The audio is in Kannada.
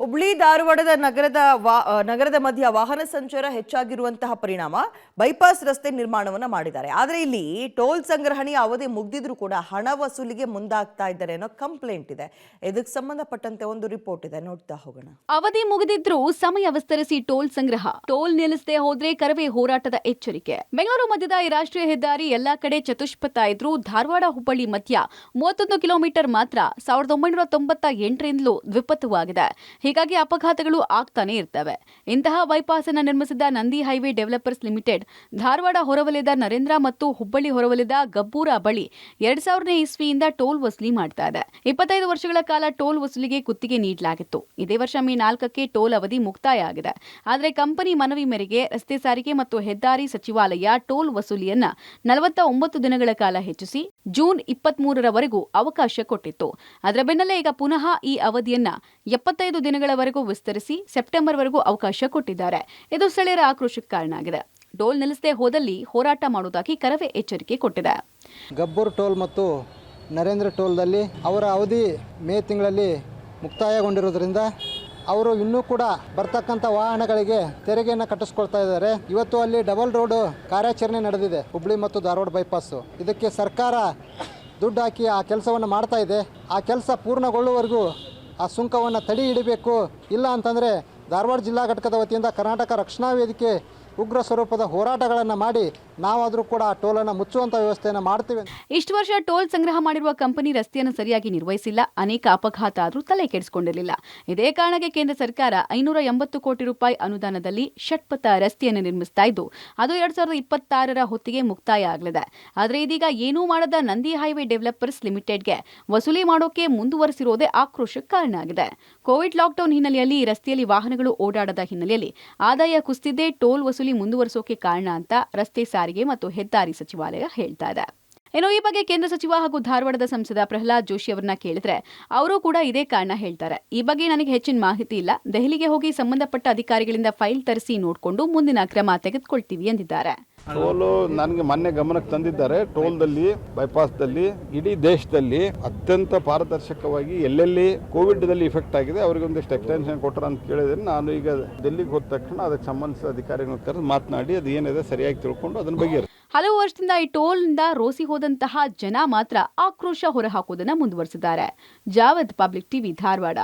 ಹುಬ್ಳಿ ಧಾರವಾಡದ ನಗರದ ಮಧ್ಯ ವಾಹನ ಸಂಚಾರ ಹೆಚ್ಚಾಗಿರುವಂತಹ ಪರಿಣಾಮ ಬೈಪಾಸ್ ರಸ್ತೆ ನಿರ್ಮಾಣವನ್ನ ಮಾಡಿದ್ದಾರೆ. ಆದರೆ ಇಲ್ಲಿ ಟೋಲ್ ಸಂಗ್ರಹಣೆಯ ಅವಧಿ ಮುಗಿದಿದ್ರೂ ಕೂಡ ಹಣ ವಸೂಲಿಗೆ ಮುಂದಾಗ್ತಾ ಇದ್ದಾರೆ ಅನ್ನೋ ಕಂಪ್ಲೇಂಟ್ ಇದೆ. ಇದಕ್ಕೆ ಸಂಬಂಧಪಟ್ಟಂತೆ ಒಂದು ರಿಪೋರ್ಟ್ ಇದೆ, ನೋಡ್ತಾ ಹೋಗೋಣ. ಅವಧಿ ಮುಗಿದಿದ್ರೂ ಸಮಯ ವಿಸ್ತರಿಸಿ ಟೋಲ್ ಸಂಗ್ರಹ, ಟೋಲ್ ನಿಲ್ಲಿಸದೆ ಹೋದ್ರೆ ಕರವೇ ಹೋರಾಟದ ಎಚ್ಚರಿಕೆ. ಬೆಂಗಳೂರು ಮಧ್ಯದ ಈ ರಾಷ್ಟ್ರೀಯ ಹೆದ್ದಾರಿ ಎಲ್ಲಾ ಕಡೆ ಚತುಷ್ಪಥ ಇದ್ರೂ ಧಾರವಾಡ ಹುಬ್ಬಳ್ಳಿ ಮಧ್ಯ 31 ಕಿಲೋಮೀಟರ್ ಮಾತ್ರ 1998ರಿಂದಲೂ ದ್ವಿಪಥವಾಗಿದೆ. ಹೀಗಾಗಿ ಅಪಘಾತಗಳು ಆಗ್ತಾನೆ ಇರ್ತವೆ. ಇಂತಹ ಬೈಪಾಸ್ ಅನ್ನು ನಿರ್ಮಿಸಿದ Nandi highway developers limited Dharwad ಹೊರವಲಯದ ನರೇಂದ್ರ ಮತ್ತು ಹುಬ್ಬಳ್ಳಿ ಹೊರವಲಯದ ಗಬ್ಬೂರ ಬಳಿ 2000ನೇ ಇಸ್ವಿಯಿಂದ ಟೋಲ್ ವಸೂಲಿ ಮಾಡ್ತಾ ಇದೆ. 25 ವರ್ಷಗಳ ಕಾಲ ಟೋಲ್ ವಸೂಲಿಗೆ ಗುತ್ತಿಗೆ ನೀಡಲಾಗಿತ್ತು. ಇದೇ ವರ್ಷ ಮೇ 4ಕ್ಕೆ ಟೋಲ್ ಅವಧಿ ಮುಕ್ತಾಯ ಆಗಿದೆ. ಆದರೆ ಕಂಪನಿ ಮನವಿ ಮೇರೆಗೆ ರಸ್ತೆ ಸಾರಿಗೆ ಮತ್ತು ಹೆದ್ದಾರಿ ಸಚಿವಾಲಯ ಟೋಲ್ ವಸೂಲಿಯನ್ನ 49 ದಿನಗಳ ಕಾಲ ಹೆಚ್ಚಿಸಿ ಜೂನ್ 23ರವರೆಗೂ ಅವಕಾಶ ಕೊಟ್ಟಿತ್ತು. ಅದರ ಬೆನ್ನಲ್ಲೇ ಈಗ ಪುನಃ ಈ ಅವಧಿಯನ್ನ 75 ದಿನಗಳವರೆಗೂ ವಿಸ್ತರಿಸಿ ಸೆಪ್ಟೆಂಬರ್ವರೆಗೂ ಅವಕಾಶ ಕೊಟ್ಟಿದ್ದಾರೆ. ಇದು ಸ್ಥಳೀಯರ ಆಕ್ರೋಶಕ್ಕೆ ಕಾರಣ ಆಗಿದೆ. ಟೋಲ್ ನಿಲ್ಲಿಸದೆ ಹೋದಲ್ಲಿ ಹೋರಾಟ ಮಾಡುವುದಾಗಿ ಕರವೇ ಎಚ್ಚರಿಕೆ ಕೊಟ್ಟಿದೆ. ಗಬ್ಬೂರ್ ಟೋಲ್ ಮತ್ತು ನರೇಂದ್ರ ಟೋಲ್ದಲ್ಲಿ ಅವರ ಅವಧಿ ಮೇ ತಿಂಗಳಲ್ಲಿ ಮುಕ್ತಾಯಗೊಂಡಿರೋದ್ರಿಂದ ಅವರು ಇನ್ನೂ ಕೂಡ ಬರ್ತಕ್ಕಂಥ ವಾಹನಗಳಿಗೆ ತೆರಿಗೆಯನ್ನು ಕಟ್ಟಿಸ್ಕೊಳ್ತಾ ಇದ್ದಾರೆ. ಇವತ್ತು ಅಲ್ಲಿ ಡಬಲ್ ರೋಡ್ ಕಾರ್ಯಾಚರಣೆ ನಡೆದಿದೆ, ಹುಬ್ಳಿ ಮತ್ತು ಧಾರವಾಡ ಬೈಪಾಸು. ಇದಕ್ಕೆ ಸರ್ಕಾರ ದುಡ್ಡು ಹಾಕಿ ಆ ಕೆಲಸವನ್ನು ಮಾಡ್ತಾ ಇದೆ. ಆ ಕೆಲಸ ಪೂರ್ಣಗೊಳ್ಳುವವರೆಗೂ ಆ ಸುಂಕವನ್ನು ತಡೆ ಹಿಡಿಬೇಕು. ಇಲ್ಲ ಅಂತಂದರೆ ಧಾರವಾಡ ಜಿಲ್ಲಾ ಘಟಕದ ವತಿಯಿಂದ ಕರ್ನಾಟಕ ರಕ್ಷಣಾ ವೇದಿಕೆ ಉಗ್ರ ಸ್ವರೂಪದ ಹೋರಾಟಗಳನ್ನು ಮಾಡಿ ನಾವಾದರೂ ಕೂಡ ಟೋಲನ್ನು ಮುಚ್ಚುವಂಥ ವ್ಯವಸ್ಥೆಯನ್ನು ಮಾಡ್ತೀವಿ. ಇಷ್ಟು ವರ್ಷ ಟೋಲ್ ಸಂಗ್ರಹ ಮಾಡಿರುವ ಕಂಪನಿ ರಸ್ತೆಯನ್ನು ಸರಿಯಾಗಿ ನಿರ್ವಹಿಸಿಲ್ಲ. ಅನೇಕ ಅಪಘಾತ ಆದರೂ ತಲೆ ಕೆಡಿಸಿಕೊಂಡಿರಲಿಲ್ಲ. ಇದೇ ಕಾರಣಕ್ಕೆ ಕೇಂದ್ರ ಸರ್ಕಾರ 580 ಕೋಟಿ ರೂಪಾಯಿ ಅನುದಾನದಲ್ಲಿ ಷಟ್ಪಥ ರಸ್ತೆಯನ್ನು ನಿರ್ಮಿಸ್ತಾ ಇದ್ದು ಅದು 2026ರ ಹೊತ್ತಿಗೆ ಮುಕ್ತಾಯ ಆಗಲಿದೆ. ಆದರೆ ಇದೀಗ ಏನೂ ಮಾಡದ ನಂದಿ ಹೈವೇ ಡೆವಲಪರ್ಸ್ ಲಿಮಿಟೆಡ್ಗೆ ವಸೂಲಿ ಮಾಡೋಕೆ ಮುಂದುವರೆಸಿರೋದೇ ಆಕ್ರೋಶಕ್ಕೆ ಕಾರಣ ಆಗಿದೆ. ಕೋವಿಡ್ ಲಾಕ್ಡೌನ್ ಹಿನ್ನೆಲೆಯಲ್ಲಿ ಈ ರಸ್ತೆಯಲ್ಲಿ ವಾಹನಗಳು ಓಡಾಡದ ಹಿನ್ನೆಲೆಯಲ್ಲಿ ಆದಾಯ ಕುಸಿದಿದ್ದೇ ಟೋಲ್ ವಸೂಲಿ ಮುಂದುವರಿಸೋಕೆ ಕಾರಣ ಅಂತ ರಸ್ತೆ ಸಾರಿಗೆ ಮತ್ತು ಹೆದ್ದಾರಿ ಸಚಿವಾಲಯ ಹೇಳ್ತಾ ಇದೆ. ಇನ್ನು ಈ ಬಗ್ಗೆ ಕೇಂದ್ರ ಸಚಿವ ಹಾಗೂ ಧಾರವಾಡದ ಸಂಸದ ಪ್ರಹ್ಲಾದ್ ಜೋಶಿ ಅವರನ್ನ ಕೇಳಿದ್ರೆ ಅವರು ಕೂಡ ಇದೇ ಕಾರಣ ಹೇಳ್ತಾರೆ. ಈ ಬಗ್ಗೆ ನನಗೆ ಹೆಚ್ಚಿನ ಮಾಹಿತಿ ಇಲ್ಲ. ದೆಹಲಿಗೆ ಹೋಗಿ ಸಂಬಂಧಪಟ್ಟ ಅಧಿಕಾರಿಗಳಿಂದ ಫೈಲ್ ತರಿಸಿ ನೋಡಿಕೊಂಡು ಮುಂದಿನ ಕ್ರಮ ತೆಗೆದುಕೊಳ್ತೀವಿ ಎಂದಿದ್ದಾರೆ. ಟೋಲು ನನಗೆ ಮೊನ್ನೆ ಗಮನಕ್ಕೆ ತಂದಿದ್ದಾರೆ. ಟೋಲ್ದಲ್ಲಿ ಬೈಪಾಸ್ದಲ್ಲಿ ಇಡೀ ದೇಶದಲ್ಲಿ ಅತ್ಯಂತ ಪಾರದರ್ಶಕವಾಗಿ ಎಲ್ಲೆಲ್ಲಿ ಕೋವಿಡ್ದಲ್ಲಿ ಇಫೆಕ್ಟ್ ಆಗಿದೆ ಅವರಿಗೆ ಒಂದಿಷ್ಟು ಎಕ್ಸ್ಟೆನ್ಷನ್ ಕೊಟ್ಟರು ಅಂತ ಕೇಳಿದ್ರೆ ನಾನು ಈಗ ಡೆಲ್ಲಿಗೆ ಹೋದ ತಕ್ಷಣ ಅದಕ್ಕೆ ಸಂಬಂಧಿಸಿದ ಅಧಿಕಾರಿಗಳ ಕರೆದು ಮಾತನಾಡಿ ಅದು ಏನಿದೆ ಸರಿಯಾಗಿ ತಿಳ್ಕೊಂಡು ಅದನ್ನ ಬಗೆಹರಿಸಿ. ಹಲವು ವರ್ಷದಿಂದ ಈ ಟೋಲ್ನಿಂದ ರೋಸಿ ಹೋದಂತಹ ಜನ ಮಾತ್ರ ಆಕ್ರೋಶ ಹೊರಹಾಕುವುದನ್ನು ಮುಂದುವರೆಸಿದ್ದಾರೆ. Javad public TV Dharwad.